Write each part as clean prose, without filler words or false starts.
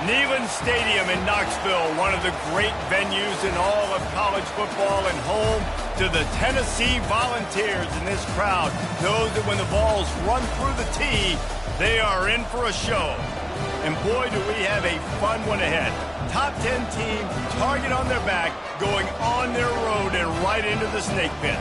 Neyland Stadium in Knoxville, one of the great venues in all of college football and home to the Tennessee Volunteers. And this crowd knows that when the balls run through the tee, they are in for a show. And boy, do we have a fun one ahead. Top 10 team, target on their back, going on their road and right into the snake pit.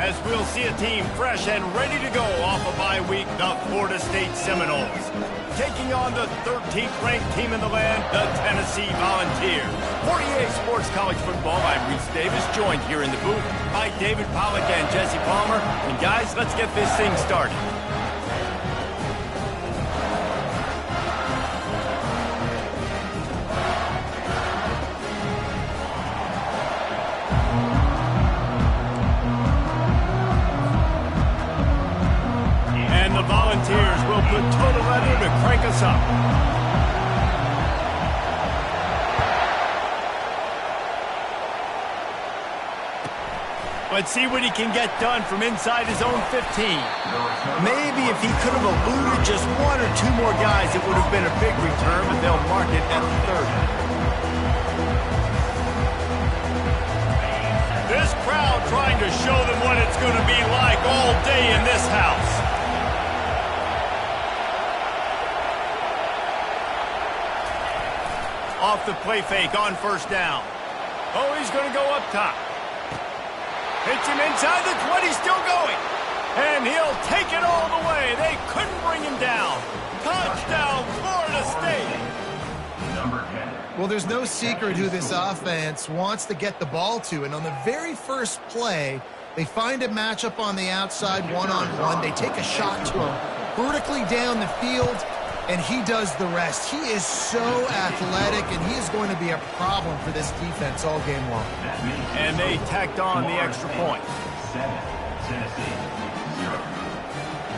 As we'll see a team fresh and ready to go off a bye week, the Florida State Seminoles. Taking on the 13th ranked team in the land, the Tennessee Volunteers. For EA Sports College Football, I'm Reese Davis, joined here in the booth by David Pollack and Jesse Palmer. And guys, let's get this thing started. Volunteers will put total leather to crank us up. Let's see what he can get done from inside his own 15. Maybe if he could have eluded just one or two more guys, it would have been a big return, but they'll mark it at the 30. This crowd trying to show them what it's going to be like all day in this house. Off the play fake on first down. Oh, he's going to go up top. Hits him inside the 20, still going. And he'll take it all the way. They couldn't bring him down. Touchdown, Florida State. Well, there's no secret who this offense wants to get the ball to. And on the very first play, they find a matchup on the outside, one-on-one. They take a shot to him vertically down the field, and he does the rest. He is so athletic, and he is going to be a problem for this defense all game long. And they tacked on the extra point.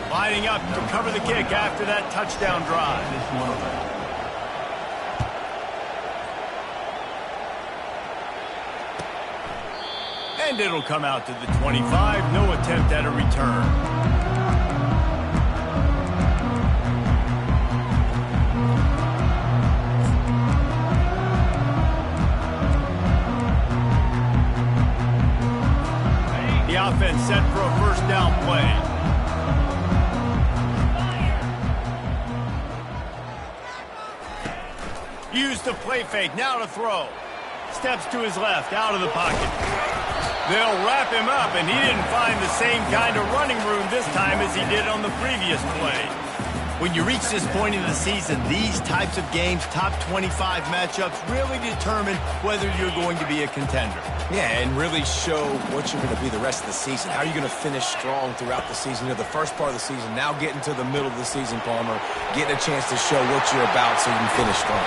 Lining up to cover the kick after that touchdown drive. And it'll come out to the 25. No attempt at a return. Offense set for a first down play. Use the play fake, now to throw. Steps to his left, out of the pocket. They'll wrap him up, and he didn't find the same kind of running room this time as he did on the previous play. When you reach this point in the season, these types of games, top 25 matchups, really determine whether you're going to be a contender. Yeah, and really show what you're going to be the rest of the season. How are you going to finish strong throughout the season? You know, the first part of the season, now getting to the middle of the season, Palmer, getting a chance to show what you're about so you can finish strong.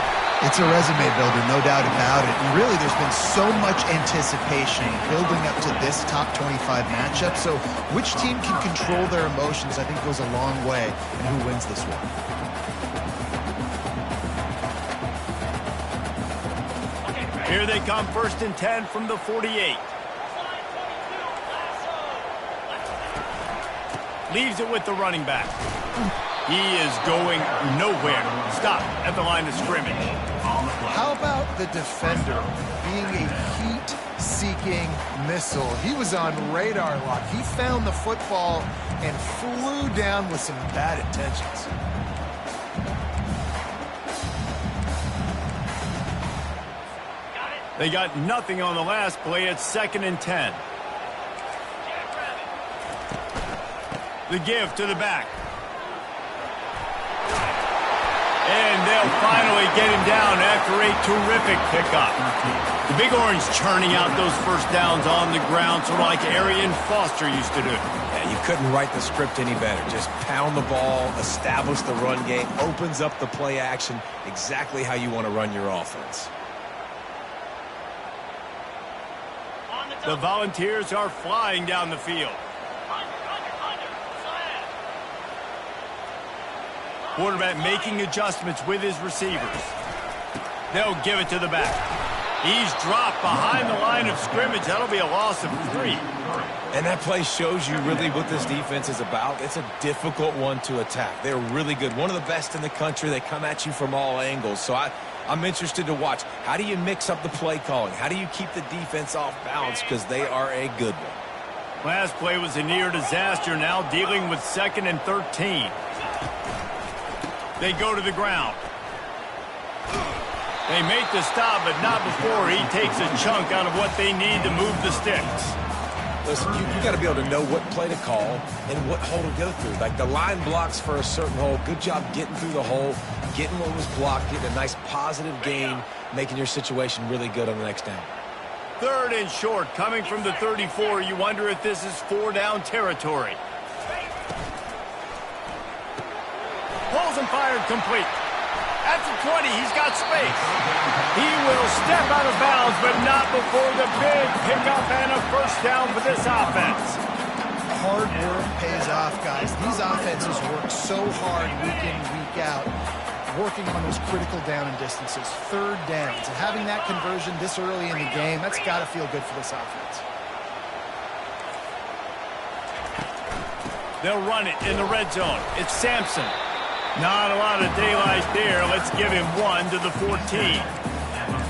It's a resume builder, no doubt about it. And really, there's been so much anticipation building up to this top 25 matchup. So which team can control their emotions, I think, goes a long way in who wins this one. Here they come, 1st and 10 from the 48. Leaves it with the running back. He is going nowhere. Stop at the line of scrimmage. How about the defender being a heat-seeking missile? He was on radar lock. He found the football and flew down with some bad intentions. They got nothing on the last play. It's 2nd and 10. The give to the back. And they'll finally get him down after a terrific pickup. The Big Orange churning out those first downs on the ground, sort of like Arian Foster used to do. Yeah, you couldn't write the script any better. Just pound the ball, establish the run game, opens up the play action, exactly how you want to run your offense. The Volunteers are flying down the field. Quarterback making adjustments with his receivers. They'll give it to the back. He's dropped behind the line of scrimmage. That'll be a loss of 3. And that play shows you really what this defense is about. It's a difficult one to attack. They're really good. One of the best in the country. They come at you from all angles. So I'm interested to watch. How do you mix up the play calling? How do you keep the defense off balance? Because they are a good one. Last play was a near disaster, now dealing with 2nd and 13. They go to the ground. They make the stop, but not before he takes a chunk out of what they need to move the sticks. Listen, you got to be able to know what play to call and what hole to go through. Like the line blocks for a certain hole. Good job getting through the hole, getting what was blocked, getting a nice positive gain, making your situation really good on the next down. 3rd and short, coming from the 34. You wonder if this is 4-down territory. Pulls and fired complete. At the 20, he's got space. He will step out of bounds, but not before the big pickup and a first down for this offense. Hard work pays off, guys. These offenses work so hard week in, week out, working on those critical down and distances, 3rd downs. And having that conversion this early in the game, that's got to feel good for this offense. They'll run it in the red zone. It's Sampson. Not a lot of daylight there. Let's give him 1 to the 14.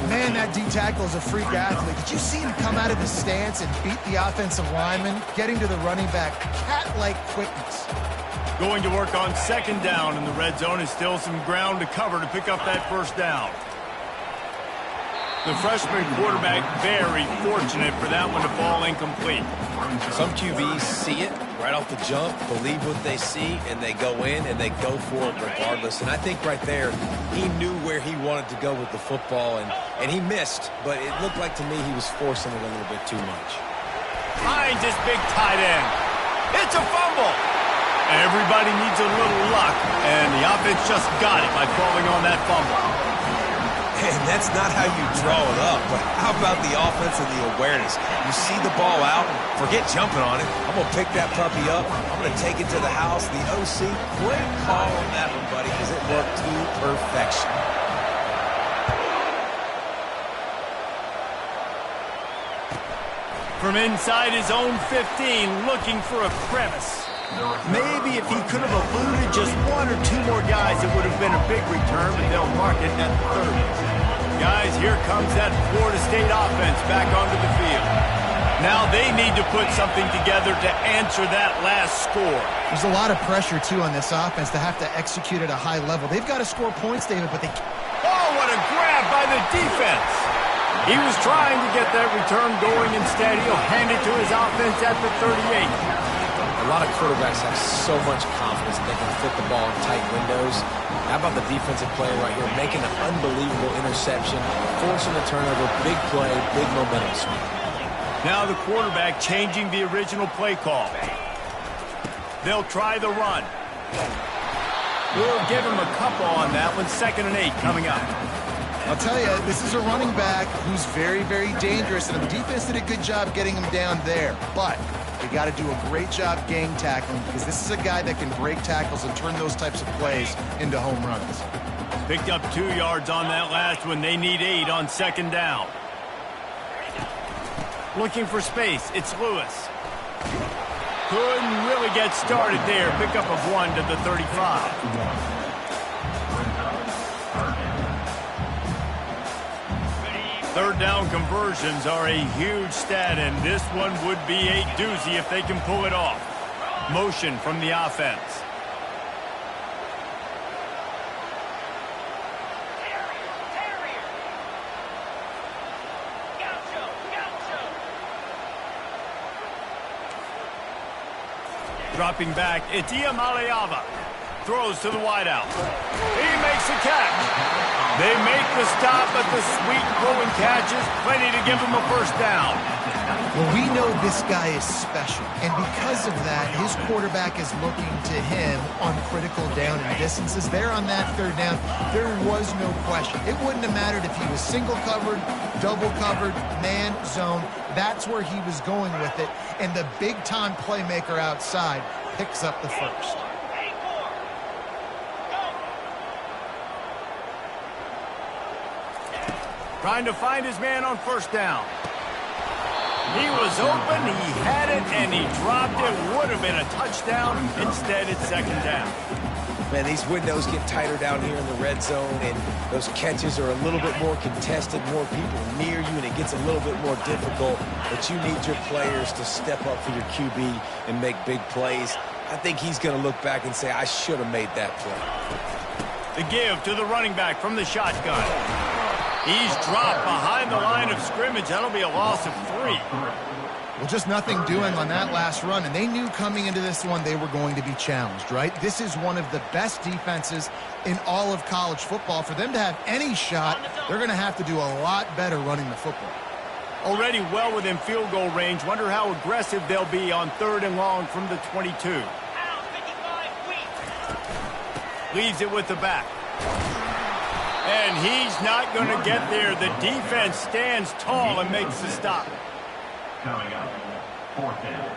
Man, that D-tackle is a freak athlete. Did you see him come out of his stance and beat the offensive lineman, getting to the running back? Cat-like quickness. Going to work on 2nd down in the red zone, and still some ground to cover to pick up that first down. The freshman quarterback very fortunate for that one to fall incomplete. Some QBs see it right off the jump, believe what they see, and they go in and they go for it regardless. And I think right there, he knew where he wanted to go with the football, and he missed. But it looked like to me he was forcing it a little bit too much. Finds his big tight end. It's a fumble. Everybody needs a little luck, and the offense just got it by falling on that fumble. And that's not how you draw it up, but how about the offense and the awareness? You see the ball out, forget jumping on it. I'm going to pick that puppy up. I'm going to take it to the house. The OC, great call on that one, buddy, because it worked to perfection. From inside his own 15, looking for a crevice. Maybe if he could have eluded just 1 or 2 more guys, it would have been a big return, but they'll mark it at the 30. Guys, here comes that Florida State offense back onto the field. Now they need to put something together to answer that last score. There's a lot of pressure, too, on this offense to have to execute at a high level. They've got to score points, David, but they can't. Oh, what a grab by the defense. He was trying to get that return going. Instead, he'll hand it to his offense at the 38. A lot of quarterbacks have so much confidence that they can fit the ball in tight windows. How about the defensive player right here making an unbelievable interception, forcing a turnover, big play, big momentum swing. Now the quarterback changing the original play call. They'll try the run. We'll give him a couple on that one. 2nd and 8 coming up. I'll tell you, this is a running back who's very, very dangerous, and the defense did a good job getting him down there. But we got to do a great job gang tackling, because this is a guy that can break tackles and turn those types of plays into home runs. Picked up 2 yards on that last one. They need 8 on 2nd down. Looking for space. It's Lewis. Couldn't really get started there. Pick up of 1 to the 35. Third down conversions are a huge stat, and this one would be a doozy if they can pull it off. Motion from the offense. Dropping back, it's Iamaleava. Throws to the wideout. He makes a catch. They make the stop, but the sweet pulling catch is plenty to give him a first down. Well, we know this guy is special, and because of that, his quarterback is looking to him on critical down and distances. There on that 3rd down, there was no question. It wouldn't have mattered if he was single covered, double covered, man, zone. That's where he was going with it, and the big-time playmaker outside picks up the first. Trying to find his man on first down. He was open, he had it, and he dropped it. Would have been a touchdown. Instead, it's 2nd down. Man, these windows get tighter down here in the red zone, and those catches are a little bit more contested, more people near you, and it gets a little bit more difficult. But you need your players to step up for your QB and make big plays. I think he's going to look back and say, I should have made that play. The give to the running back from the shotgun. He's dropped behind the line of scrimmage. That'll be a loss of 3. Well, just nothing doing on that last run, and they knew coming into this one they were going to be challenged, right? This is one of the best defenses in all of college football. For them to have any shot, they're going to have to do a lot better running the football. Already well within field goal range. Wonder how aggressive they'll be on 3rd and long from the 22. Leaves it with the back. And he's not going to get there. The defense stands tall and makes the stop. Coming up, 4th down.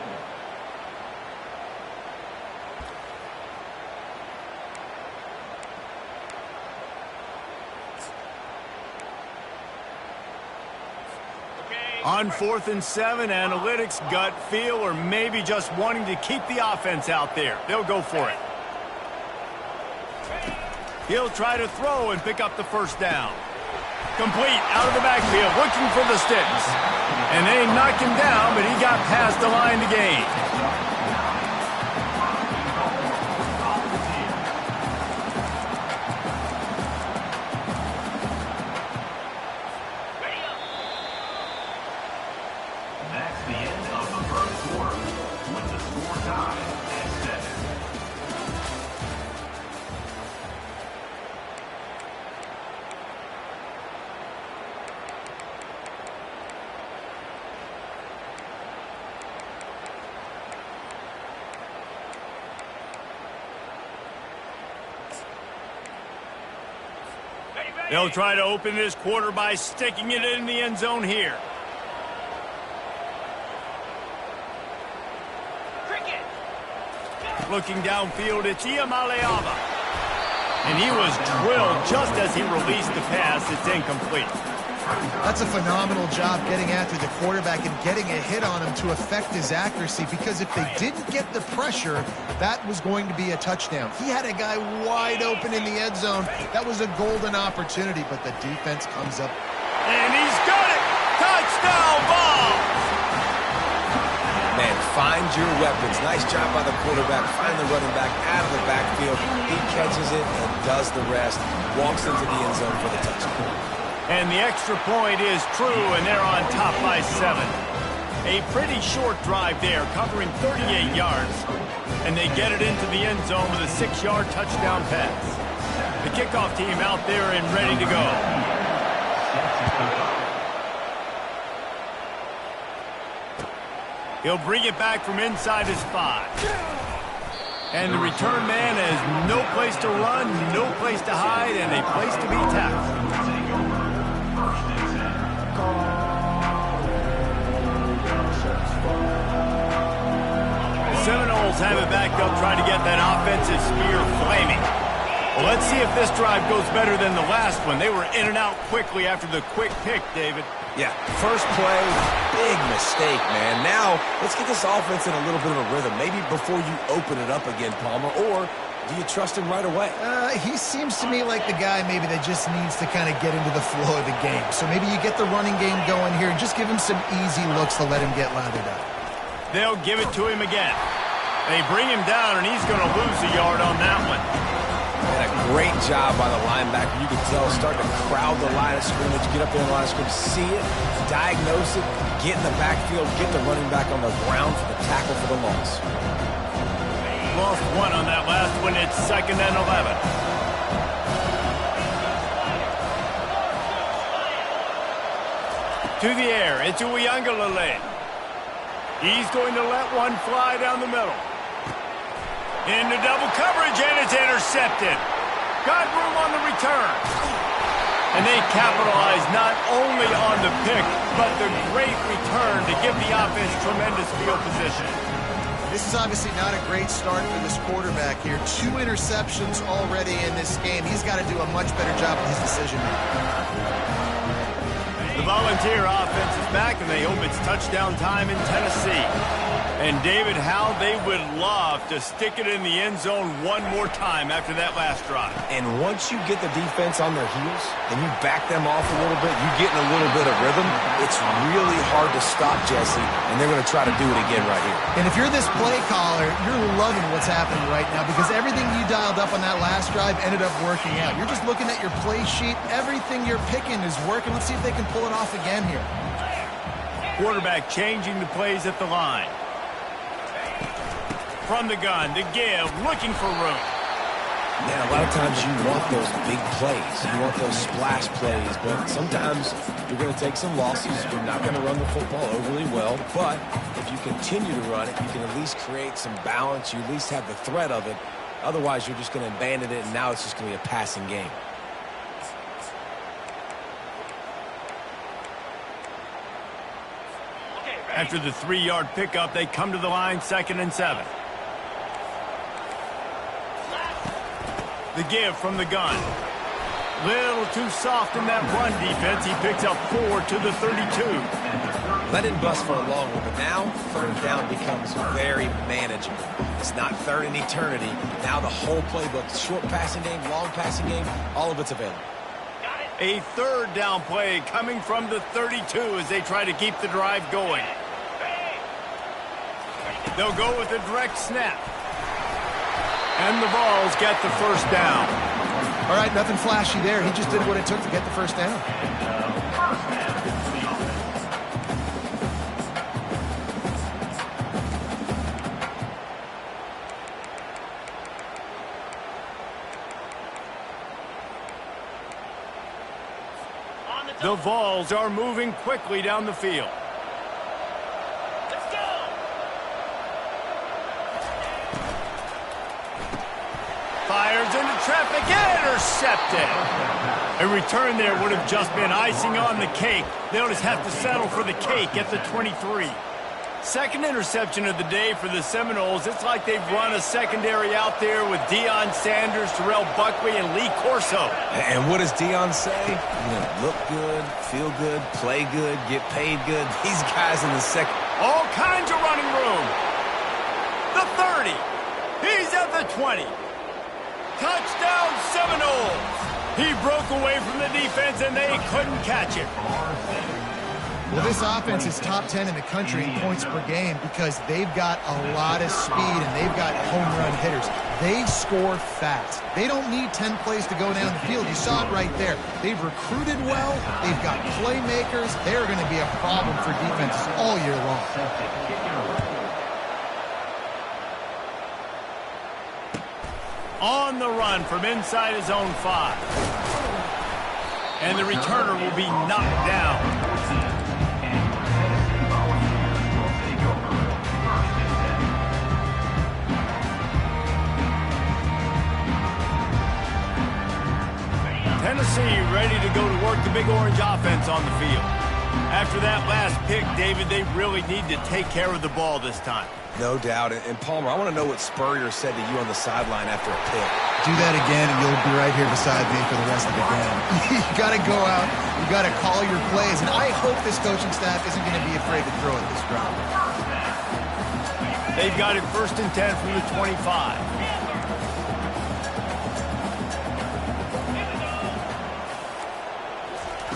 On 4th and 7, analytics, gut feel, or maybe just wanting to keep the offense out there. They'll go for it. He'll try to throw and pick up the 1st down. Complete out of the backfield, looking for the sticks. And they knocked him down, but he got past the line to gain. That's the end of the 1st quarter, with the score tied at 7. They'll try to open this quarter by sticking it in the end zone here. Looking downfield, it's Iamaleava. And he was drilled just as he released the pass. It's incomplete. That's a phenomenal job getting after the quarterback and getting a hit on him to affect his accuracy, because if they didn't get the pressure, that was going to be a touchdown. He had a guy wide open in the end zone. That was a golden opportunity, but the defense comes up. And he's got it! Touchdown ball! Man, find your weapons. Nice job by the quarterback. Find the running back out of the backfield. He catches it and does the rest. Walks into the end zone for the touchdown. And the extra point is true, and they're on top by 7. A pretty short drive there, covering 38 yards. And they get it into the end zone with a 6-yard touchdown pass. The kickoff team out there and ready to go. He'll bring it back from inside his 5. And the return man has no place to run, no place to hide, and a place to be tackled. Seminoles have it backed up, trying to get that offensive spear flaming. Well, let's see if this drive goes better than the last one. They were in and out quickly after the quick pick, David. Yeah, first play, big mistake, man. Now, let's get this offense in a little bit of a rhythm. Maybe before you open it up again, Palmer, or do you trust him right away? He seems to me like the guy maybe that just needs to kind of get into the flow of the game. So maybe you get the running game going here and just give him some easy looks to let him get lathered up. They'll give it to him again. They bring him down, and he's going to lose a yard on that one. And a great job by the linebacker. You can tell, starting to crowd the line of scrimmage, get up in the line of scrimmage, see it, diagnose it, get in the backfield, get the running back on the ground for the tackle for the loss. Lost 1 on that last one. It's 2nd and 11. To the air, it's Uiagalelei. He's going to let one fly down the middle. Into double coverage, and it's intercepted. Got room on the return. And they capitalize not only on the pick, but the great return to give the offense tremendous field position. This is obviously not a great start for this quarterback here. 2 interceptions already in this game. He's got to do a much better job with his decision-making. The Volunteer offense is back, and they hope it's touchdown time in Tennessee. And David, how they would love to stick it in the end zone one more time after that last drive. And once you get the defense on their heels and you back them off a little bit, you get in a little bit of rhythm, it's really hard to stop, Jesse, and they're going to try to do it again right here. And if you're this play caller, you're loving what's happening right now because everything you dialed up on that last drive ended up working out. You're just looking at your play sheet. Everything you're picking is working. Let's see if they can pull it off again here. Quarterback changing the plays at the line. From the gun, the give, looking for room. Man, a lot of times you want those big plays. You want those splash plays, but sometimes you're going to take some losses. You're not going to run the football overly well, but if you continue to run it, you can at least create some balance. You at least have the threat of it. Otherwise, you're just going to abandon it, and now it's just going to be a passing game. After the 3-yard pickup, they come to the line, 2nd and 7. The give from the gun. Little too soft in that run defense. He picks up 4 to the 32. Let it bust for a long one, but now 3rd down becomes very manageable. It's not 3rd in eternity. Now the whole playbook, short passing game, long passing game, all of it's available. A 3rd down play coming from the 32 as they try to keep the drive going. They'll go with a direct snap. And the Vols get the 1st down. All right, nothing flashy there. He just did what it took to get the 1st down. The Vols are moving quickly down the field. Fires into traffic, intercepted. A return there would have just been icing on the cake. They'll just have to settle for the cake at the 23. 2nd interception of the day for the Seminoles. It's like they've run a secondary out there with Deion Sanders, Terrell Buckley, and Lee Corso. And what does Deion say? You know, look good, feel good, play good, get paid good. These guys in the second. All kinds of running room. The 30. He's at the 20. Touchdown Seminoles! He broke away from the defense and they couldn't catch it. Well, this offense is top 10 in the country in points per game because they've got a lot of speed and they've got home run hitters. They score fast. They don't need 10 plays to go down the field. You saw it right there. They've recruited well. They've got playmakers. They're going to be a problem for defenses all year long. On the run from inside his own 5. And the returner will be knocked down. Tennessee ready to go to work the Big Orange offense on the field. After that last pick, David, they really need to take care of the ball this time. No doubt. And Palmer, I want to know what Spurrier said to you on the sideline after a pick. Do that again, and you'll be right here beside me for the rest of the game. You got to go out. You got to call your plays. And I hope this coaching staff isn't going to be afraid to throw at this crowd. They've got it 1st and 10 from the 25.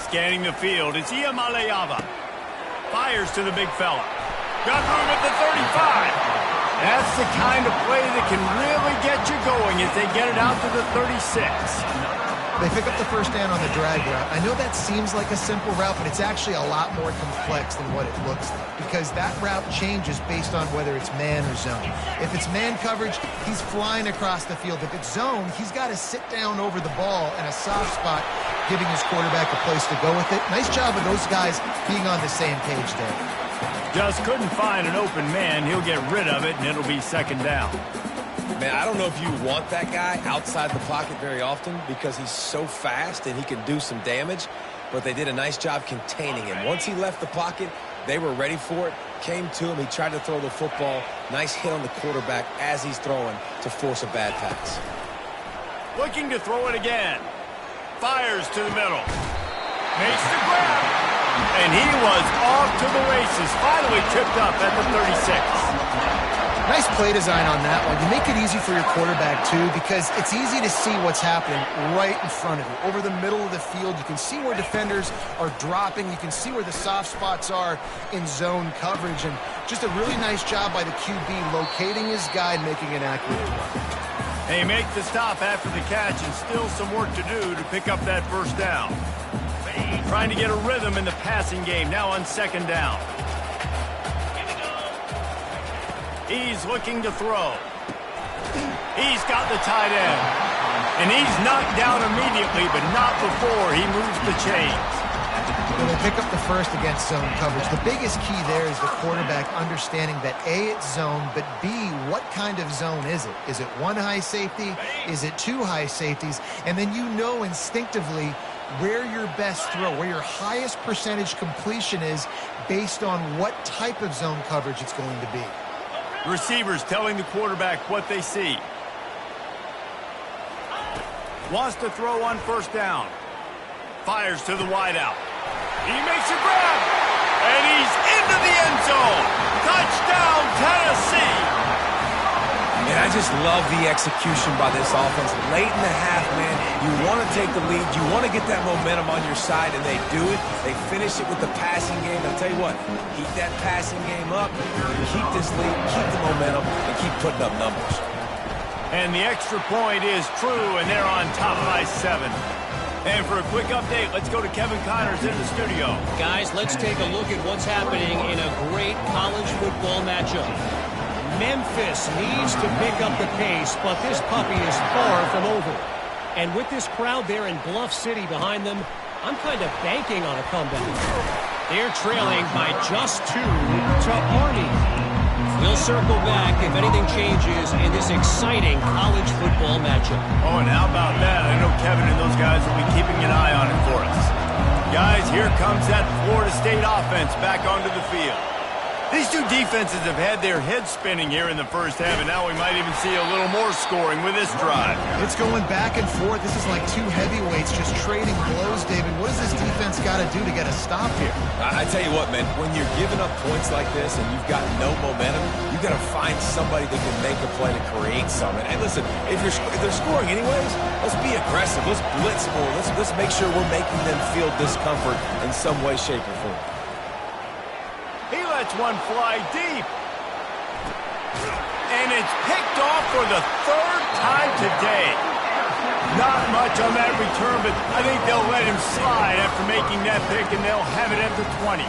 Scanning the field, it's Iamaleava. Fires to the big fella. Got room at the 35. That's the kind of play that can really get you going as they get it out to the 36. They pick up the 1st down on the drag route. I know that seems like a simple route, but it's actually a lot more complex than what it looks like because that route changes based on whether it's man or zone. If it's man coverage, he's flying across the field. If it's zone, he's got to sit down over the ball in a soft spot, giving his quarterback a place to go with it. Nice job of those guys being on the same page there. Just couldn't find an open man. He'll get rid of it, and it'll be 2nd down. Man, I don't know if you want that guy outside the pocket very often because he's so fast and he can do some damage, but they did a nice job containing him. Once he left the pocket, they were ready for it, came to him, he tried to throw the football. Nice hit on the quarterback as he's throwing to force a bad pass. Looking to throw it again. Fires to the middle. Makes the grab. And And he was off to the races, finally tripped up at the 36. Nice play design on that one. You make it easy for your quarterback, too, because it's easy to see what's happening right in front of you. Over the middle of the field, you can see where defenders are dropping. You can see where the soft spots are in zone coverage. And just a really nice job by the QB locating his guy and making an accurate throw. They make the stop after the catch, and still some work to do to pick up that first down. Trying to get a rhythm in the passing game, now on second down. He's looking to throw. He's got the tight end. And he's knocked down immediately, but not before he moves the chains. When they pick up the first against zone coverage, the biggest key there is the quarterback understanding that A, it's zone, but B, what kind of zone is it? Is it one high safety? Is it two high safeties? And then you know instinctively where your best throw, where your highest percentage completion is based on what type of zone coverage it's going to be. Receivers telling the quarterback what they see. Wants to throw on first down. Fires to the wideout. He makes a grab. And he's into the end zone. Touchdown, Tennessee. And I just love the execution by this offense. Late in the half, man, you want to take the lead. You want to get that momentum on your side, and they do it. They finish it with the passing game. I'll tell you what, keep that passing game up, keep this lead, keep the momentum, and keep putting up numbers. And the extra point is true, and they're on top by 7. And for a quick update, let's go to Kevin Connors in the studio. Guys, let's take a look at what's happening in a great college football matchup. Memphis needs to pick up the pace, but this puppy is far from over. And with this crowd there in Bluff City behind them, I'm kind of banking on a comeback. They're trailing by just 2 to Army. We'll circle back if anything changes in this exciting college football matchup. Oh, and how about that? I know Kevin and those guys will be keeping an eye on it for us. Guys, here comes that Florida State offense back onto the field. These two defenses have had their heads spinning here in the first half, and now we might even see a little more scoring with this drive. It's going back and forth. This is like two heavyweights just trading blows, David. What does this defense got to do to get a stop here? I tell you what, man, when you're giving up points like this and you've got no momentum, you got to find somebody that can make a play to create something. And listen, if they're scoring anyways, let's be aggressive. Let's blitz more. Let's make sure we're making them feel discomfort in some way, shape, or form. He lets one fly deep. And it's picked off for the 3rd time today. Not much on that return, but I think they'll let him slide after making that pick, and they'll have it at the 20.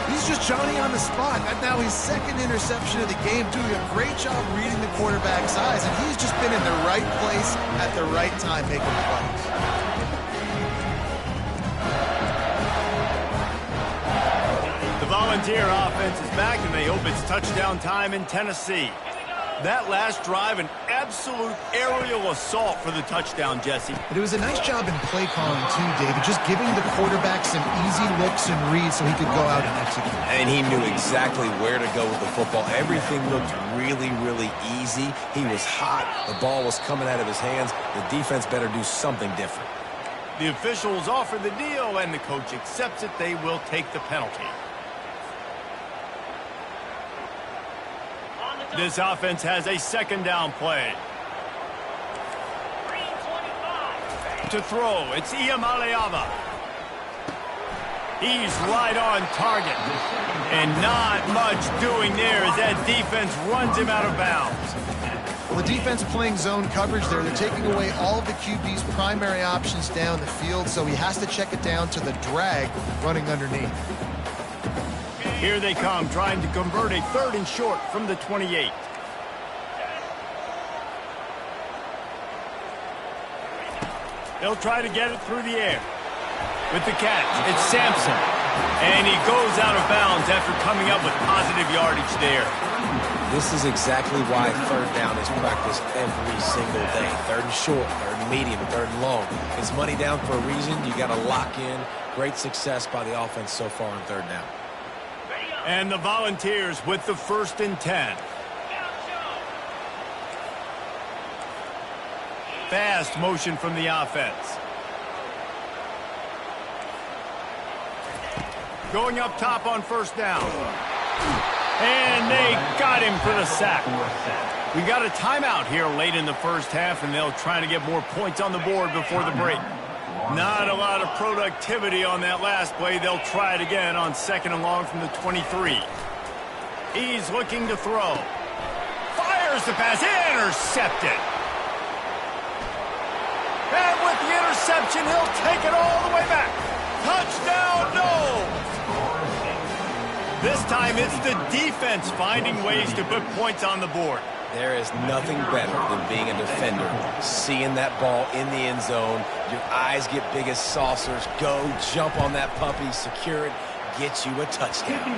He's just Johnny on the spot. And now his 2nd interception of the game, doing a great job reading the quarterback's eyes, and he's just been in the right place at the right time making plays. The Volunteer offense is back, and they hope it's touchdown time in Tennessee. That last drive, an absolute aerial assault for the touchdown, Jesse. But it was a nice job in play calling, too, David, just giving the quarterback some easy looks and reads so he could go out and execute. And he knew exactly where to go with the football. Everything looked really, really easy. He was hot. The ball was coming out of his hands. The defense better do something different. The officials offer the deal, and the coach accepts it. They will take the penalty. This offense has a 2nd down play. To throw, it's Iamaleava. He's right on target. And not much doing there as that defense runs him out of bounds. Well, the defense playing zone coverage there. They're taking away all of the QB's primary options down the field, so he has to check it down to the drag running underneath. Here they come, trying to convert a 3rd and short from the 28. They'll try to get it through the air. With the catch, it's Sampson. And he goes out of bounds after coming up with positive yardage there. This is exactly why 3rd down is practiced every single day. 3rd and short, 3rd and medium, 3rd and long. It's money down for a reason. You got to lock in. Great success by the offense so far on 3rd down. And the Volunteers with the 1st and 10. Fast motion from the offense. Going up top on first down. And they got him for the sack. We got a timeout here late in the first half, and they'll try to get more points on the board before the break. Not a lot of productivity on that last play. They'll try it again on 2nd and long from the 23. He's looking to throw. Fires the pass. Intercepted. And with the interception, he'll take it all the way back. Touchdown, no! This time it's the defense finding ways to put points on the board. There is nothing better than being a defender. Seeing that ball in the end zone, your eyes get big as saucers. Go, jump on that puppy, secure it, get you a touchdown.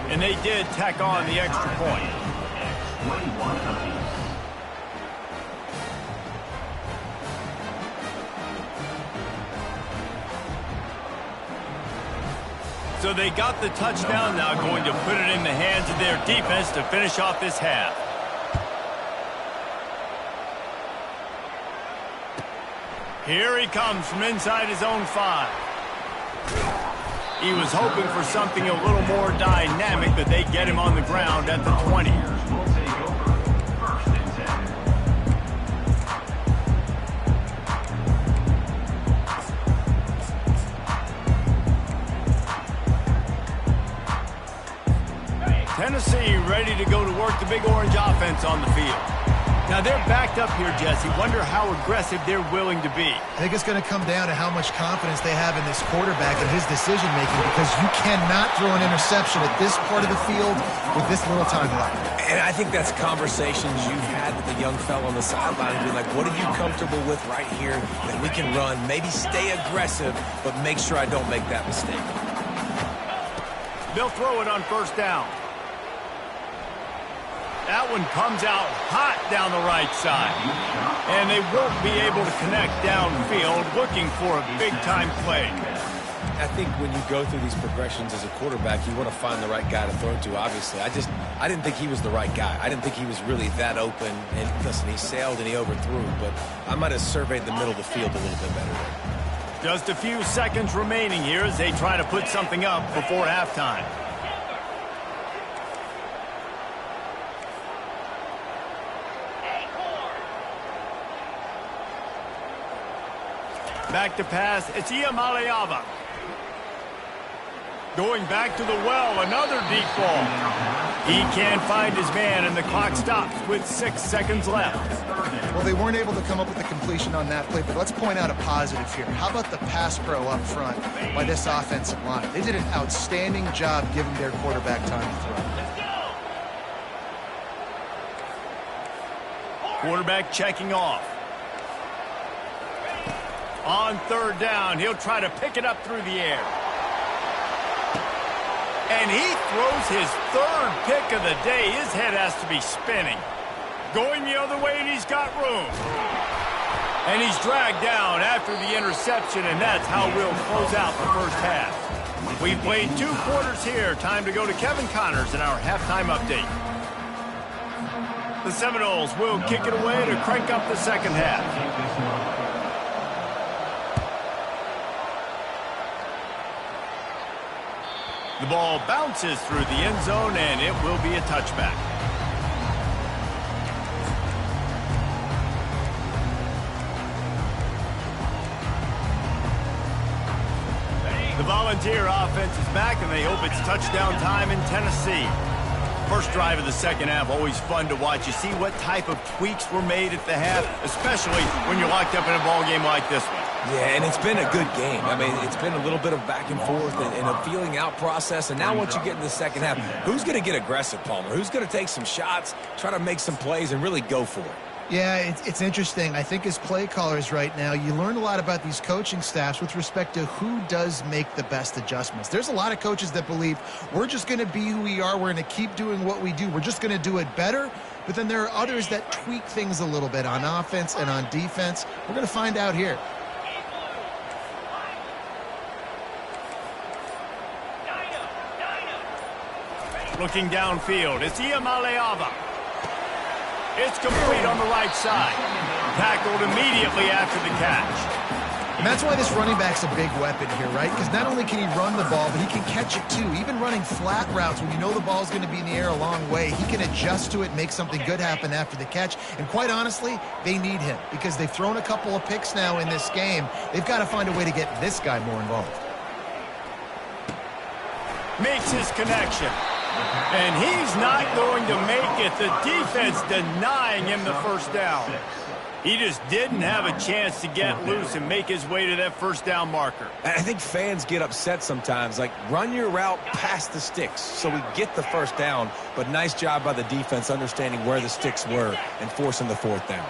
And they did tack on the extra point. So they got the touchdown, now going to put it in the hands of their defense to finish off this half. Here he comes from inside his own 5. He was hoping for something a little more dynamic, but they get him on the ground at the 20. Tennessee ready to go to work the Big Orange offense on the field. Now they're backed up here, Jesse. Wonder how aggressive they're willing to be. I think it's going to come down to how much confidence they have in this quarterback and his decision-making, because you cannot throw an interception at this part of the field with this little time left. And I think that's conversations you've had with the young fellow on the sideline, being like, what are you comfortable with right here that we can run? Maybe stay aggressive, but make sure I don't make that mistake. They'll throw it on first down. That one comes out hot down the right side. And they won't be able to connect downfield, looking for a big-time play. I think when you go through these progressions as a quarterback, you want to find the right guy to throw to, obviously. I didn't think he was the right guy. I didn't think he was really that open. And listen, he sailed and he overthrew, but I might have surveyed the middle of the field a little bit better there. Just a few seconds remaining here as they try to put something up before halftime. Back to pass, it's Iamaleava. Going back to the well, another deep ball. He can't find his man, and the clock stops with 6 seconds left. Well, they weren't able to come up with a completion on that play, but let's point out a positive here. How about the pass pro up front by this offensive line? They did an outstanding job giving their quarterback time to throw. Quarterback checking off. On third down, he'll try to pick it up through the air. And he throws his 3rd pick of the day. His head has to be spinning. Going the other way, and he's got room. And he's dragged down after the interception, and that's how we'll close out the first half. We've played 2 quarters here. Time to go to Kevin Connors in our halftime update. The Seminoles will kick it away to crank up the second half. The ball bounces through the end zone, and it will be a touchback. The Volunteer offense is back, and they hope it's touchdown time in Tennessee. First drive of the second half, always fun to watch. You see what type of tweaks were made at the half, especially when you're locked up in a ball game like this one. Yeah, and it's been a good game. I mean, it's been a little bit of back and forth and a feeling out process. And now once you get in the second half, who's going to get aggressive, Palmer? Who's going to take some shots, try to make some plays, and really go for it? Yeah, it's interesting. I think as play callers right now, you learn a lot about these coaching staffs with respect to who does make the best adjustments. There's a lot of coaches that believe we're just going to be who we are. We're going to keep doing what we do. We're just going to do it better. But then there are others that tweak things a little bit on offense and on defense. We're going to find out here. Looking downfield, it's Iamaleava. It's complete on the right side. Tackled immediately after the catch. And that's why this running back's a big weapon here, right? Because not only can he run the ball, but he can catch it too. Even running flat routes when you know the ball's going to be in the air a long way, he can adjust to it, make something good happen after the catch. And quite honestly, they need him because they've thrown a couple of picks now in this game. They've got to find a way to get this guy more involved. Makes his connection. And he's not going to make it. The defense denying him the first down. He just didn't have a chance to get loose and make his way to that first down marker. I think fans get upset sometimes. Like, run your route past the sticks so we get the first down. But nice job by the defense understanding where the sticks were and forcing the fourth down.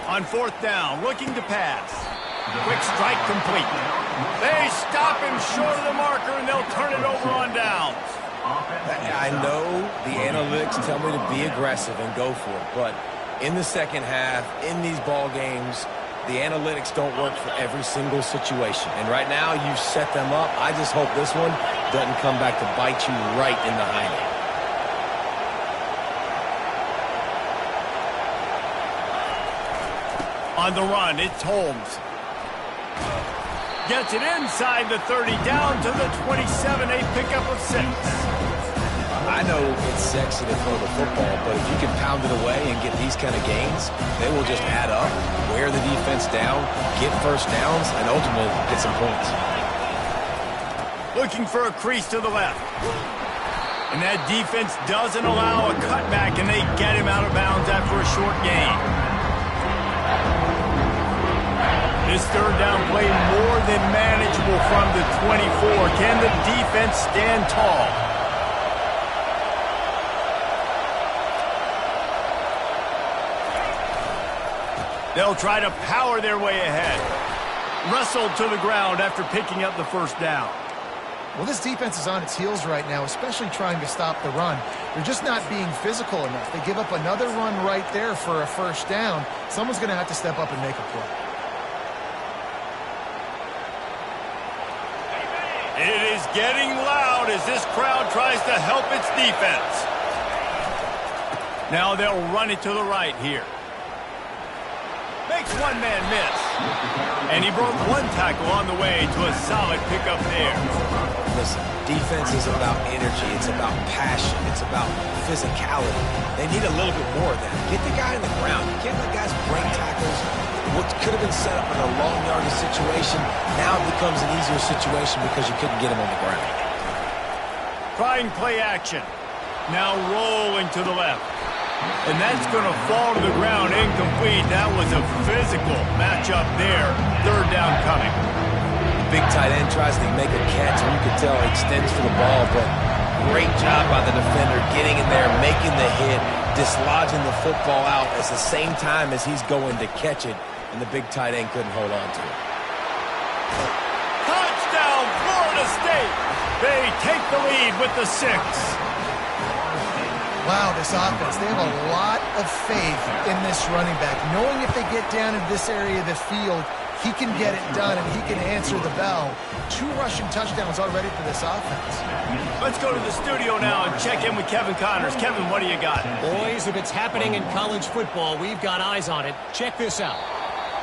On fourth down, looking to pass. Quick strike complete. They stop him short of the marker, and they'll turn it over on downs. I know the analytics tell me to be aggressive and go for it, but in the second half, in these ball games, the analytics don't work for every single situation. And right now, you've set them up. I just hope this one doesn't come back to bite you right in the hind end. On the run, it's Holmes. Gets it inside the 30, down to the 27, a pickup of 6. I know it's sexy to throw the football, but if you can pound it away and get these kind of gains, they will just add up, wear the defense down, get first downs, and ultimately get some points. Looking for a crease to the left. And that defense doesn't allow a cutback, and they get him out of bounds after a short gain. This third down play more than manageable from the 24. Can the defense stand tall? They'll try to power their way ahead. Wrestled to the ground after picking up the first down. Well, this defense is on its heels right now, especially trying to stop the run. They're just not being physical enough. They give up another run right there for a first down. Someone's going to have to step up and make a play. It is getting loud as this crowd tries to help its defense. Now they'll run it to the right here. Makes one man miss. And he broke one tackle on the way to a solid pickup there. Listen, defense is about energy. It's about passion. It's about physicality. They need a little bit more of that. Get the guy in the ground. You can't let guys break tackles. What could have been set up in a long yardage situation now becomes an easier situation because you couldn't get him on the ground. Trying play action. Now rolling to the left. And that's going to fall to the ground incomplete. That was a physical matchup there. Third down coming. Big tight end tries to make a catch, and you can tell he extends for the ball, but great job by the defender getting in there, making the hit, dislodging the football out at the same time as he's going to catch it, and the big tight end couldn't hold on to it. Touchdown, Florida State. They take the lead with the 6. Wow, this offense, they have a lot of faith in this running back. Knowing if they get down into this area of the field, he can get it done and he can answer the bell. 2 rushing touchdowns already for this offense. Let's go to the studio now and check in with Kevin Connors. Kevin, what do you got? Boys, if it's happening in college football, we've got eyes on it. Check this out.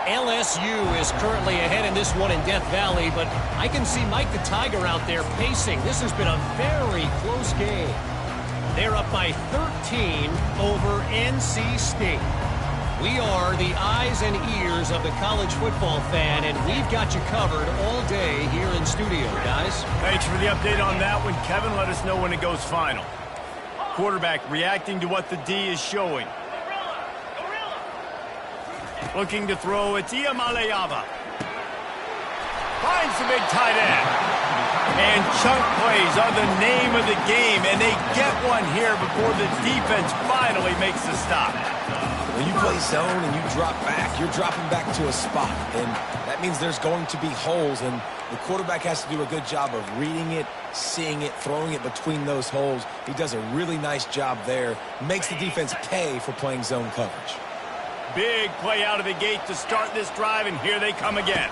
LSU is currently ahead in this one in Death Valley, but I can see Mike the Tiger out there pacing. This has been a very close game. They're up by 13 over NC State. We are the eyes and ears of the college football fan, and we've got you covered all day here in studio, guys. Thanks for the update on that one, Kevin. Let us know when it goes final. Quarterback reacting to what the D is showing. Looking to throw, it's Iamaleava. Finds the big tight end. And chunk plays are the name of the game, and they get one here before the defense finally makes the stop. When you play zone and you drop back, you're dropping back to a spot, and that means there's going to be holes, and the quarterback has to do a good job of reading it, seeing it, throwing it between those holes. He does a really nice job there, makes the defense pay for playing zone coverage. Big play out of the gate to start this drive, and here they come again.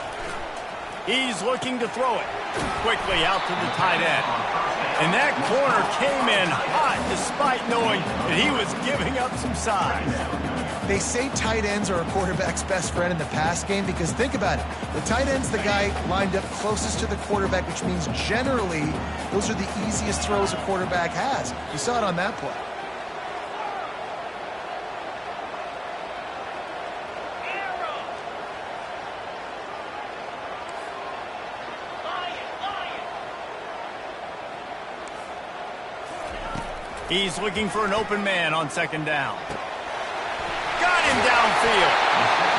He's looking to throw it. Quickly out to the tight end. And that corner came in hot despite knowing that he was giving up some size. They say tight ends are a quarterback's best friend in the pass game because think about it. The tight end's the guy lined up closest to the quarterback, which means generally those are the easiest throws a quarterback has. You saw it on that play. He's looking for an open man on second down. Got him downfield.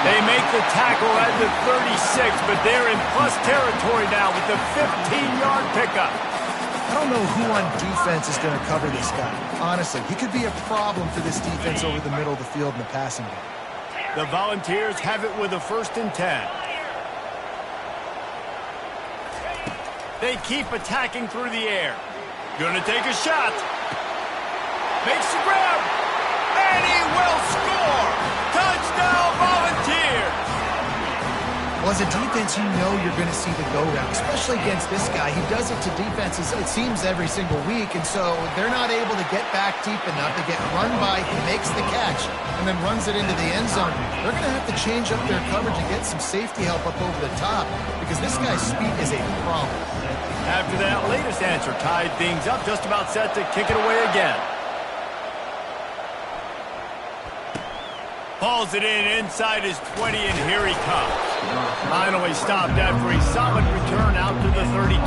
They make the tackle at the 36, but they're in plus territory now with the 15-yard pickup. I don't know who on defense is going to cover this guy. Honestly, he could be a problem for this defense over the middle of the field in the passing game. The Volunteers have it with a 1st and 10. They keep attacking through the air. Gonna take a shot. Makes the grab. And he will score. Touchdown, Volunteers. Well, as a defense, you know you're going to see the go-round, especially against this guy. He does it to defenses, it seems, every single week, and so they're not able to get back deep enough. They get run by, he makes the catch, and then runs it into the end zone. They're going to have to change up their coverage and get some safety help up over the top because this guy's speed is a problem. After that latest answer tied things up, just about set to kick it away again. Hauls it in inside his 20, and here he comes. Finally stopped after a solid return out to the 32.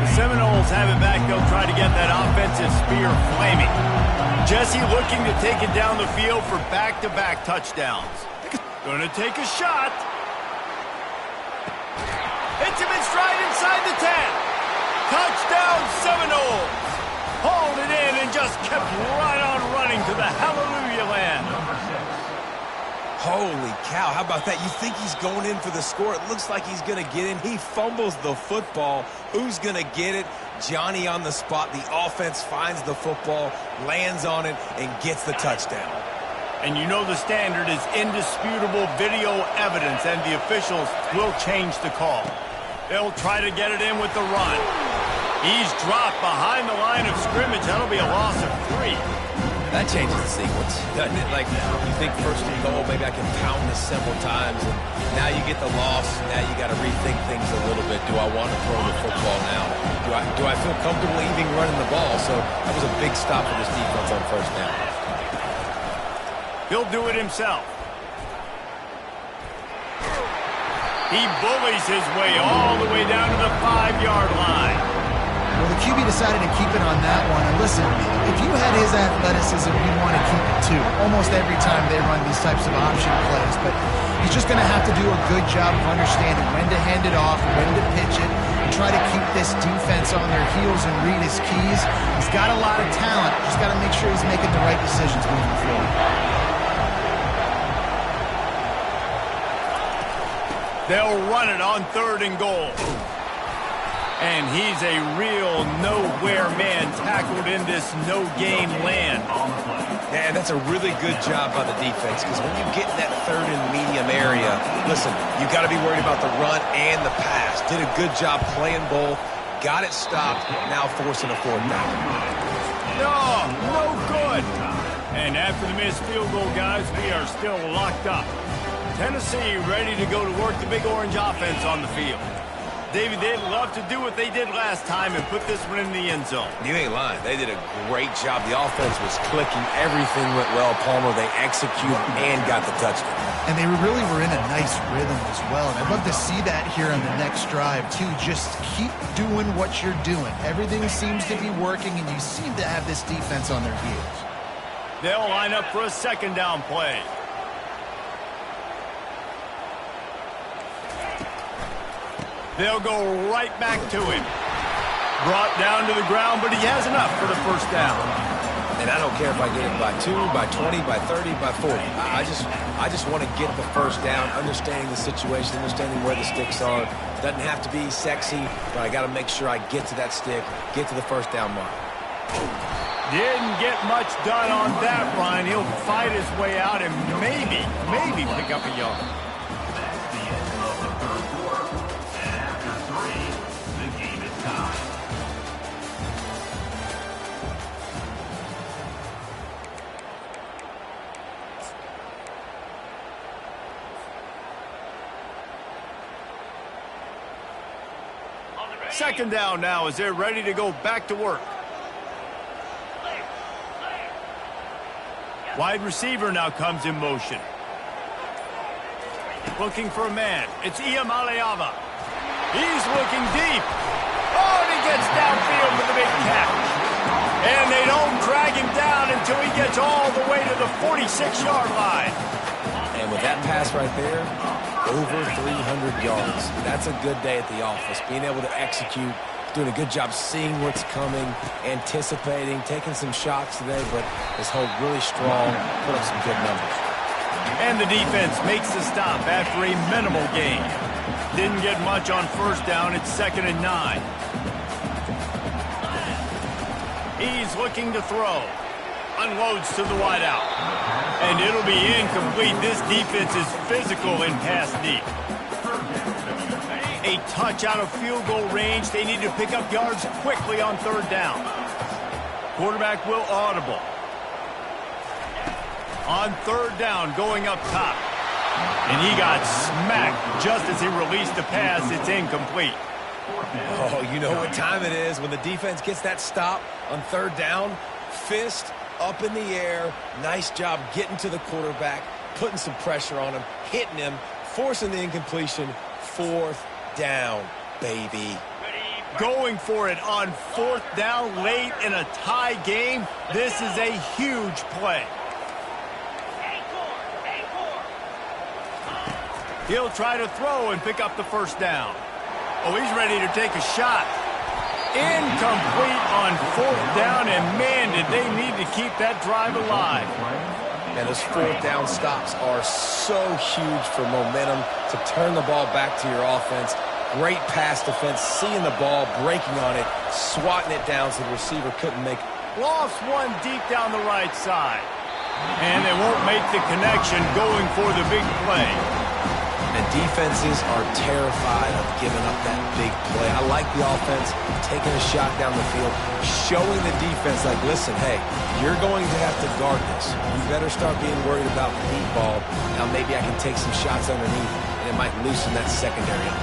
The Seminoles have it back. They'll try to get that offensive spear flaming. Jesse looking to take it down the field for back-to-back touchdowns. Gonna take a shot. Hits him in stride inside the 10. Touchdown, Seminoles. Hauled it in and just kept right on running to the hallelujah land. Holy cow, how about that? You think he's going in for the score. It looks like he's going to get in. He fumbles the football. Who's going to get it? Johnny on the spot. The offense finds the football, lands on it, and gets the touchdown. And you know the standard is indisputable video evidence, and the officials will change the call. They'll try to get it in with the run. He's dropped behind the line of scrimmage. That'll be a loss of 3. That changes the sequence, doesn't it? Like, you think first and goal, maybe I can pound this several times, and now you get the loss. Now you got to rethink things a little bit. Do I want to throw the football now? Do I feel comfortable even running the ball? So that was a big stop for this defense on first down. He'll do it himself. He bullies his way all the way down to the 5-yard line. Well, the QB decided to keep it on that one. And listen, if you had his athleticism, you'd want to keep it too. Almost every time they run these types of option plays. But he's just going to have to do a good job of understanding when to hand it off, when to pitch it, and try to keep this defense on their heels and read his keys. He's got a lot of talent. Just got to make sure he's making the right decisions moving forward. They'll run it on 3rd and goal. And he's a real nowhere man tackled in this no-game land. And that's a really good job by the defense because when you get in that 3rd and medium area, listen, you got to be worried about the run and the pass. Did a good job playing both, got it stopped, now forcing a 4th down. No good. And after the missed field goal, guys, we are still locked up. Tennessee ready to go to work the Big Orange offense on the field. David, they'd love to do what they did last time and put this one in the end zone. You ain't lying. They did a great job. The offense was clicking. Everything went well. Palmer, they executed and got the touchdown. And they really were in a nice rhythm as well. And I'd love to see that here on the next drive, too. Just keep doing what you're doing. Everything seems to be working, and you seem to have this defense on their heels. They'll line up for a 2nd down play. They'll go right back to him. Brought down to the ground, but he has enough for the 1st down. And I don't care if I get it by 2, by 20, by 30, by 40. I just want to get the 1st down, understanding the situation, understanding where the sticks are. Doesn't have to be sexy, but I got to make sure I get to that stick, get to the 1st down mark. Didn't get much done on that, Ryan. He'll fight his way out and maybe pick up a yard. Second down now as they're ready to go back to work. Wide receiver now comes in motion. Looking for a man. It's Iamaleava. He's looking deep. Oh, and he gets downfield with a big catch. And they don't drag him down until he gets all the way to the 46-yard line. And with that pass right there, over 300 yards. That's a good day at the office. Being able to execute, doing a good job seeing what's coming, anticipating, taking some shots today, but his hold really strong, put up some good numbers. And the defense makes the stop after a minimal gain. Didn't get much on first down. It's 2nd and 9. He's looking to throw. Unloads to the wideout. And it'll be incomplete. This defense is physical in pass deep. A touch out of field goal range. They need to pick up yards quickly on 3rd down. Quarterback will audible. On 3rd down, going up top. And he got smacked just as he released the pass. It's incomplete. Oh, you know what time it is when the defense gets that stop on 3rd down. Fist up in the air. Nice job getting to the quarterback, putting some pressure on him, hitting him, forcing the incompletion. 4th down, baby. Going for it on 4th down late in a tie game. This is a huge play. He'll try to throw and pick up the 1st down. Oh, he's ready to take a shot. Incomplete on 4th down, and man, did they need to keep that drive alive. And those 4th down stops are so huge for momentum to turn the ball back to your offense. Great pass defense, seeing the ball, breaking on it, swatting it down so the receiver couldn't make. Lost one deep down the right side. And they won't make the connection going for the big play. And defenses are terrified of giving up that big play. I like the offense taking a shot down the field, showing the defense like, listen, hey, you're going to have to guard this. You better start being worried about the deep ball. Now maybe I can take some shots underneath, and it might loosen that secondary up.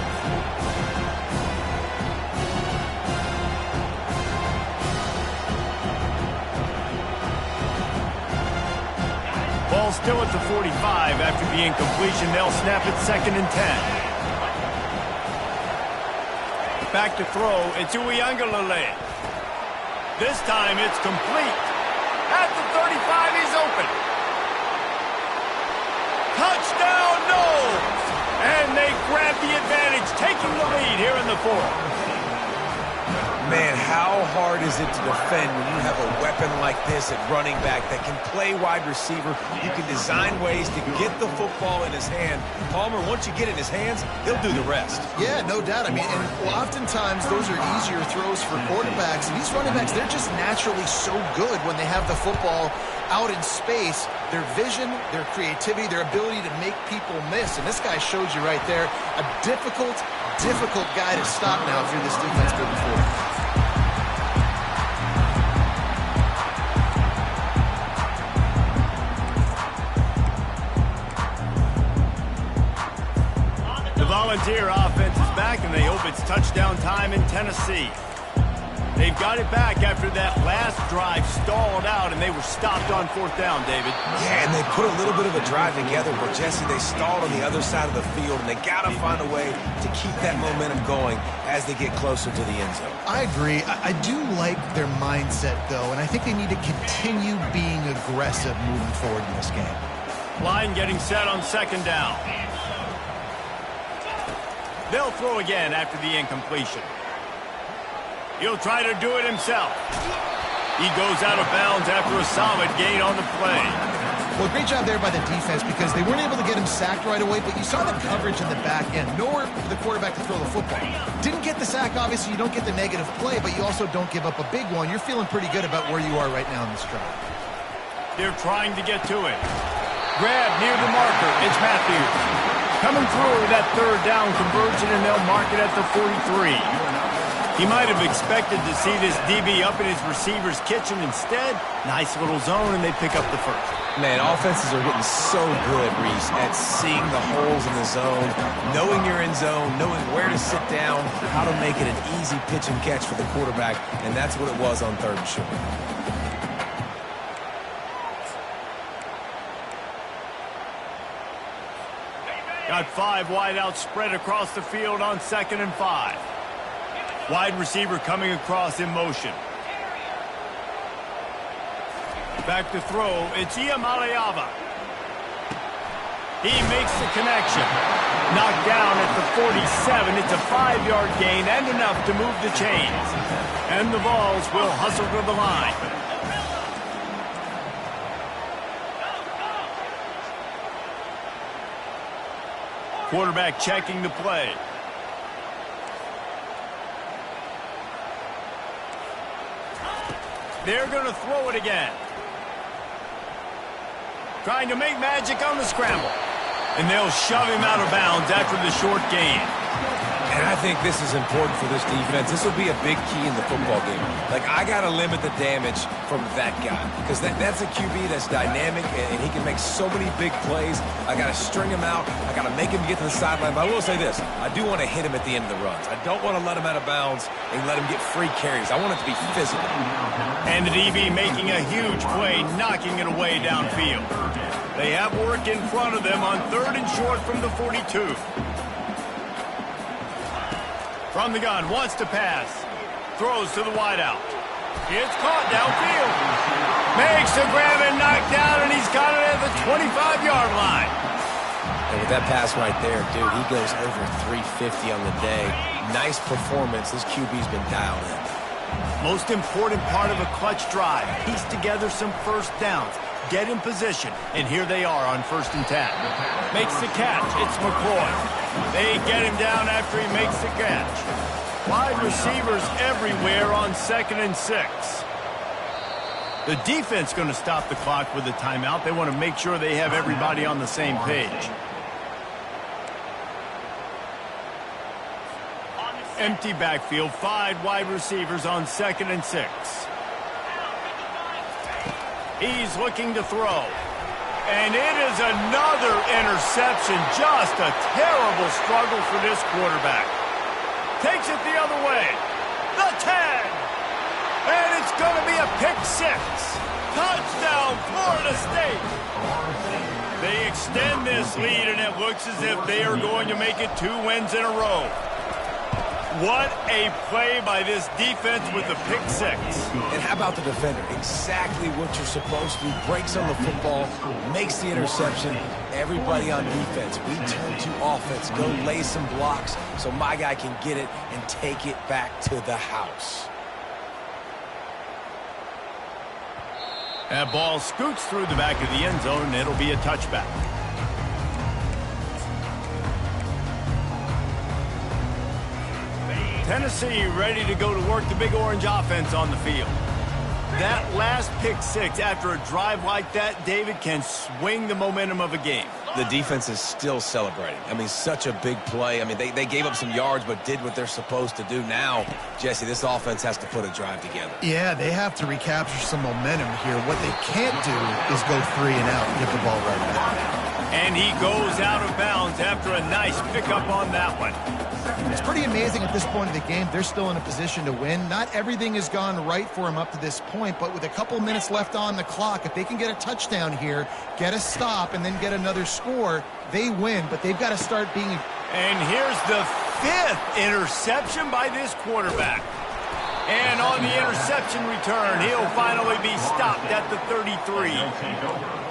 Ball still at the 45 after the incompletion. They'll snap it 2nd and 10. Back to throw. It's Uiagalelei. This time it's complete. At the 35, he's open. Touchdown, no! And they grab the advantage, taking the lead here in the 4th. Man, how hard is it to defend when you have a weapon like this at running back that can play wide receiver? You can design ways to get the football in his hand. Palmer, once you get it in his hands, he'll do the rest. Yeah, no doubt. I mean, and oftentimes those are easier throws for quarterbacks. And these running backs, they're just naturally so good when they have the football out in space. Their vision, their creativity, their ability to make people miss. And this guy showed you right there, a difficult guy to stop now if you're this defense moving forward. The Volunteer offense is back, and they hope it's touchdown time in Tennessee. They've got it back after that last drive stalled out, and they were stopped on 4th down, David. Yeah, and they put a little bit of a drive together, but, Jesse, they stalled on the other side of the field, and they got to find a way to keep that momentum going as they get closer to the end zone. I agree. I do like their mindset, though, and I think they need to continue being aggressive moving forward in this game. Line getting set on 2nd down. They'll throw again after the incompletion. He'll try to do it himself. He goes out of bounds after a solid gain on the play. Well, great job there by the defense because they weren't able to get him sacked right away, but you saw the coverage in the back end. Nowhere for the quarterback to throw the football. Didn't get the sack, obviously. You don't get the negative play, but you also don't give up a big one. You're feeling pretty good about where you are right now in this drive. They're trying to get to it. Grab near the marker. It's Matthews. Coming through that 3rd down conversion, and they'll mark it at the 43. He might have expected to see this DB up in his receiver's kitchen. Instead, nice little zone, and they pick up the 1st. Man, offenses are getting so good, Reese, at seeing the holes in the zone, knowing you're in zone, knowing where to sit down, how to make it an easy pitch and catch for the quarterback, and that's what it was on 3rd and short. Got 5 wideouts spread across the field on 2nd and 5. Wide receiver coming across in motion. Back to throw, it's Iamaleava. He makes the connection. Knocked down at the 47. It's a 5-yard gain and enough to move the chains. And the Vols will hustle to the line. Quarterback checking the play. They're going to throw it again. Trying to make magic on the scramble. And they'll shove him out of bounds after the short gain. And I think this is important for this defense. This will be a big key in the football game. Like, I got to limit the damage from that guy. Because that's a QB that's dynamic, and he can make so many big plays. I got to string him out. I got to make him get to the sideline. But I will say this. I do want to hit him at the end of the runs. I don't want to let him out of bounds and let him get free carries. I want it to be physical. And the DB making a huge play, knocking it away downfield. They have work in front of them on 3rd and short from the 42. From the gun, wants to pass. Throws to the wideout. It's caught downfield. Makes the grab and knocked down, and he's got it at the 25-yard line. And with that pass right there, dude, he goes over 350 on the day. Nice performance. This QB's been dialed in. Most important part of a clutch drive. Piece together some first downs. Get in position, and here they are on 1st and 10. Makes the catch. It's McCoy. They get him down after he makes the catch. Wide receivers everywhere on 2nd and 6. The defense going to stop the clock with a timeout. They want to make sure they have everybody on the same page. Empty backfield, 5 wide receivers on 2nd and 6. He's looking to throw. And it is another interception. Just a terrible struggle for this quarterback. Takes it the other way. The 10. And it's going to be a pick 6. Touchdown, Florida State. They extend this lead, and it looks as if they are going to make it 2 wins in a row. What a play by this defense with the pick 6. And how about the defender? Exactly what you're supposed to do. Breaks on the football, makes the interception. Everybody on defense, we turn to offense. Go lay some blocks so my guy can get it and take it back to the house. That ball scoots through the back of the end zone, and it'll be a touchback. Tennessee ready to go to work the Big Orange offense on the field. That last pick 6 after a drive like that, David, can swing the momentum of a game. The defense is still celebrating. I mean, such a big play. I mean, they gave up some yards but did what they're supposed to do. Now, Jesse, this offense has to put a drive together. Yeah, they have to recapture some momentum here. What they can't do is go 3 and out and get the ball right back. And he goes out of bounds after a nice pickup on that one. It's pretty amazing at this point of the game. They're still in a position to win. Not everything has gone right for them up to this point, but with a couple minutes left on the clock, if they can get a touchdown here, get a stop, and then get another score, they win. But they've got to start being... And here's the 5th interception by this quarterback. And on the interception return, he'll finally be stopped at the 33.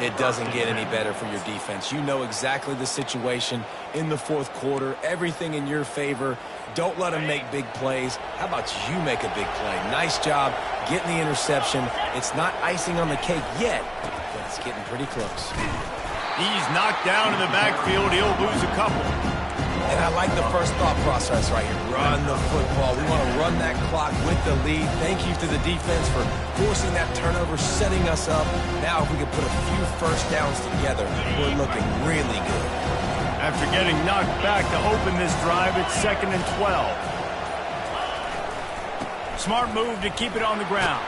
It doesn't get any better for your defense. You know exactly the situation in the 4th quarter. Everything in your favor. Don't let them make big plays. How about you make a big play? Nice job getting the interception. It's not icing on the cake yet, but it's getting pretty close. He's knocked down in the backfield. He'll lose a couple. And I like the first thought process right here. Run the football. We want to run that clock with the lead. Thank you to the defense for forcing that turnover, setting us up. Now if we can put a few first downs together, we're looking really good. After getting knocked back to open this drive, it's 2nd and 12. Smart move to keep it on the ground.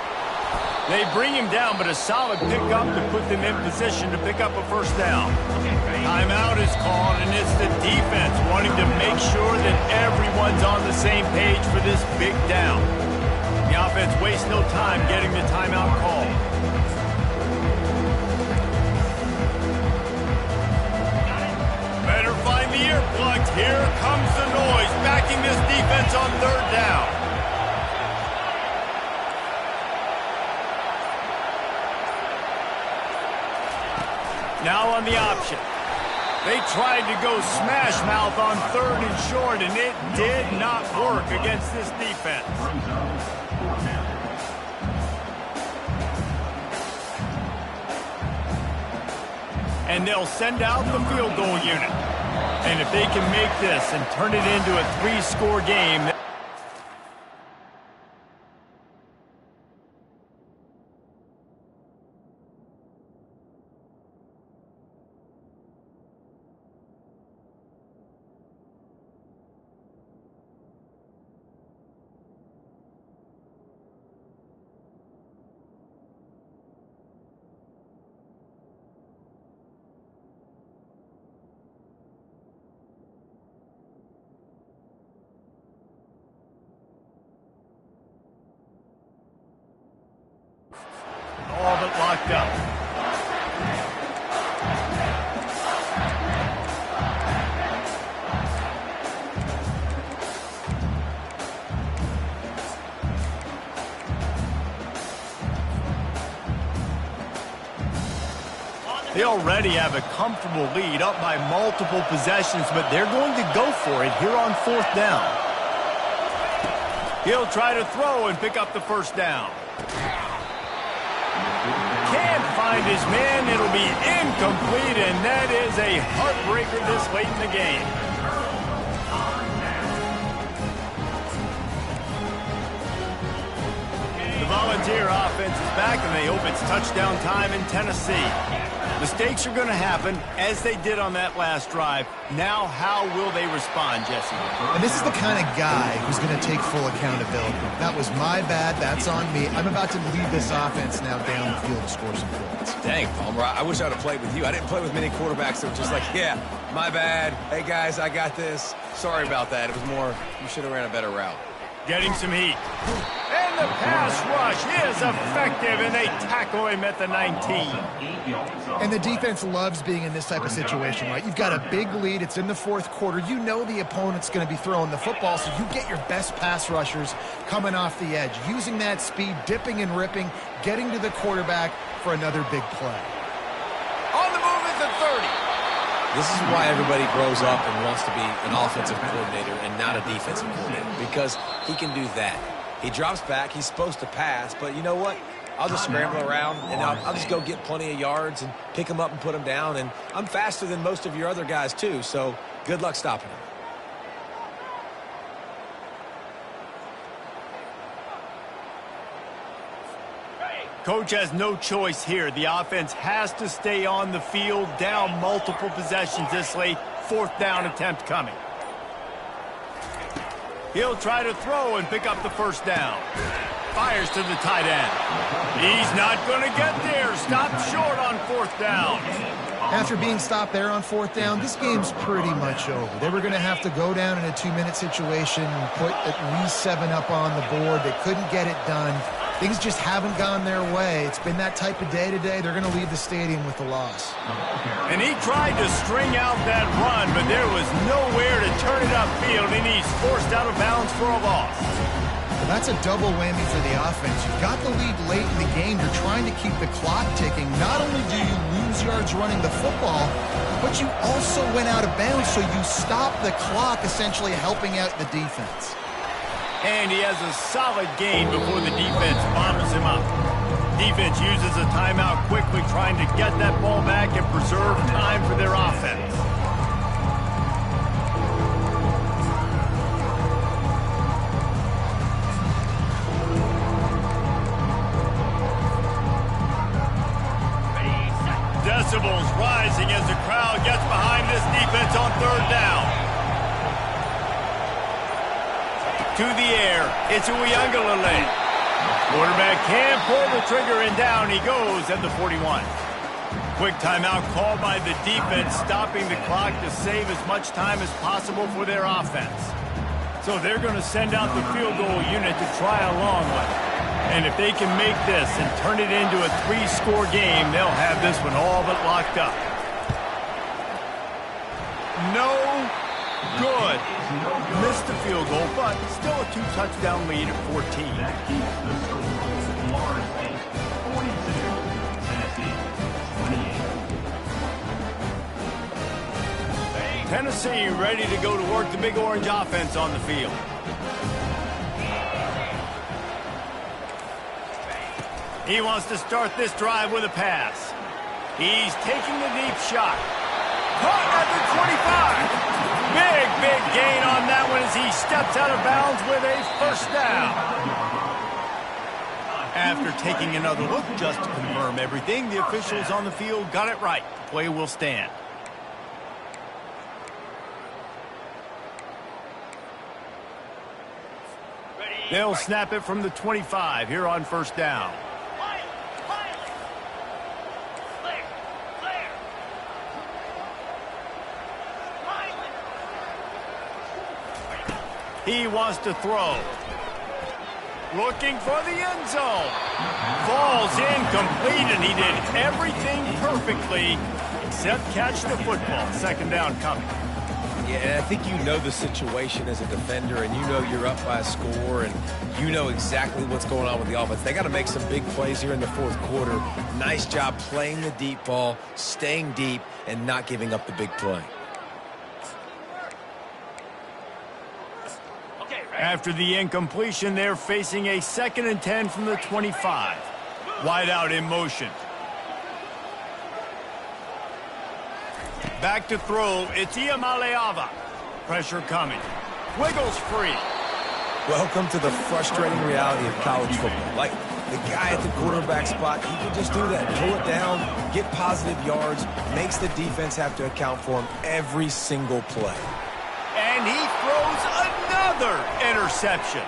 They bring him down, but a solid pickup to put them in position to pick up a first down. Timeout is called, and it's the defense wanting to make sure that everyone's on the same page for this big down. The offense wastes no time getting the timeout call. Better find the earplugs. Here comes the noise, backing this defense on third down. Now on the option. They tried to go smash mouth on third and short, and it did not work against this defense. And they'll send out the field goal unit. And if they can make this and turn it into a 3-score game... all but locked up. They already have a comfortable lead, up by multiple possessions, but they're going to go for it here on fourth down. He'll try to throw and pick up the first down. Can't find his man. It'll be incomplete, and that is a heartbreaker this late in the game. The Volunteer offense is back, and they hope it's touchdown time in Tennessee. Mistakes are going to happen, as they did on that last drive. Now, how will they respond, Jesse? And this is the kind of guy who's going to take full accountability. That was my bad. That's on me. I'm about to lead this offense now down the field to score some points. Dang, Palmer, I wish I'd have played with you. I didn't play with many quarterbacks that were just like, yeah, my bad. Hey, guys, I got this. Sorry about that. It was more, you should have ran a better route. Getting some heat. And the pass rush is effective, and they tackle him at the 19. And the defense loves being in this type of situation, right? You've got a big lead. It's in the fourth quarter. You know the opponent's going to be throwing the football, so you get your best pass rushers coming off the edge, using that speed, dipping and ripping, getting to the quarterback for another big play. On the move is the 30. This is why everybody grows up and wants to be an offensive coordinator and not a defensive coordinator, because he can do that. He drops back. He's supposed to pass, but you know what? I'll just scramble around, and I'll just go get plenty of yards and pick them up and put them down, and I'm faster than most of your other guys, too, so good luck stopping him. Coach has no choice here. The offense has to stay on the field, down multiple possessions this late. Fourth down attempt coming. He'll try to throw and pick up the first down. Fires to the tight end. He's not going to get there. Stopped short on fourth down. After being stopped there on fourth down, this game's pretty much over. They were going to have to go down in a 2-minute situation and put at least 7 up on the board. They couldn't get it done. Things just haven't gone their way. It's been that type of day today. They're going to leave the stadium with a loss. And he tried to string out that run, but there was nowhere to turn it upfield, and he's forced out of bounds for a loss. Well, that's a double whammy for the offense. You've got the lead late in the game. You're trying to keep the clock ticking. Not only do you lose yards running the football, but you also went out of bounds, so you stop the clock, essentially helping out the defense. And he has a solid gain before the defense bombs him up. Defense uses a timeout quickly, trying to get that ball back and preserve time for their offense. Decibels rising as the crowd gets behind this defense on third down. To the air, it's Uiagalelei. Quarterback can't pull the trigger, and down he goes at the 41. Quick timeout called by the defense, stopping the clock to save as much time as possible for their offense. So they're going to send out the field goal unit to try a long one. And if they can make this and turn it into a 3-score game, they'll have this one all but locked up. No good. Missed the field goal, but still a 2-touchdown lead at 14. That keeps the score. Florida State 42, Tennessee 28. Tennessee ready to go to work the Big Orange offense on the field. He wants to start this drive with a pass. He's taking the deep shot. Caught at the 25. Big gain on that one as he steps out of bounds with a first down. After taking another look just to confirm everything, the officials on the field got it right. Play will stand. They'll snap it from the 25 here on first down. He wants to throw. Looking for the end zone. Falls incomplete, and he did everything perfectly except catch the football. Second down coming. Yeah, and I think you know the situation as a defender, and you know you're up by a score, and you know exactly what's going on with the offense. They got to make some big plays here in the fourth quarter. Nice job playing the deep ball, staying deep, and not giving up the big play. After the incompletion, they're facing a 2nd and 10 from the 25. Wide out in motion. Back to throw. It's Iamaleava. Pressure coming. Wiggles free. Welcome to the frustrating reality of college football. Like, the guy at the quarterback spot, he can just do that. Pull it down, get positive yards, makes the defense have to account for him every single play. And he throws another interception.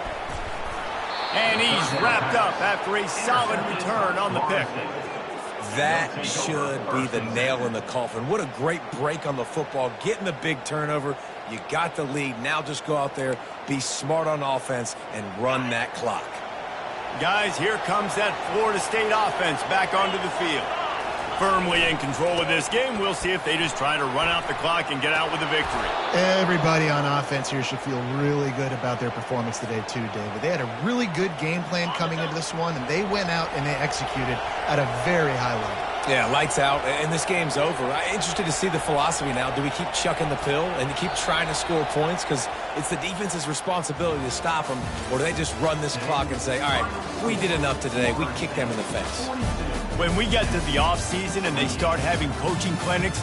And he's wrapped up after a solid return on the pick. That should be the nail in the coffin. What a great break on the football. Getting the big turnover. You got the lead. Now just go out there, be smart on offense, and run that clock. Guys, here comes that Florida State offense back onto the field. Firmly in control of this game. We'll see if they just try to run out the clock and get out with a victory. Everybody on offense here should feel really good about their performance today too, David. They had a really good game plan coming into this one, and they went out and they executed at a very high level. Yeah, lights out, and this game's over. I'm interested to see the philosophy now. Do we keep chucking the pill and keep trying to score points? Because it's the defense's responsibility to stop them. Or do they just run this clock and say, all right, we did enough today. We kicked them in the face. When we get to the offseason and they start having coaching clinics,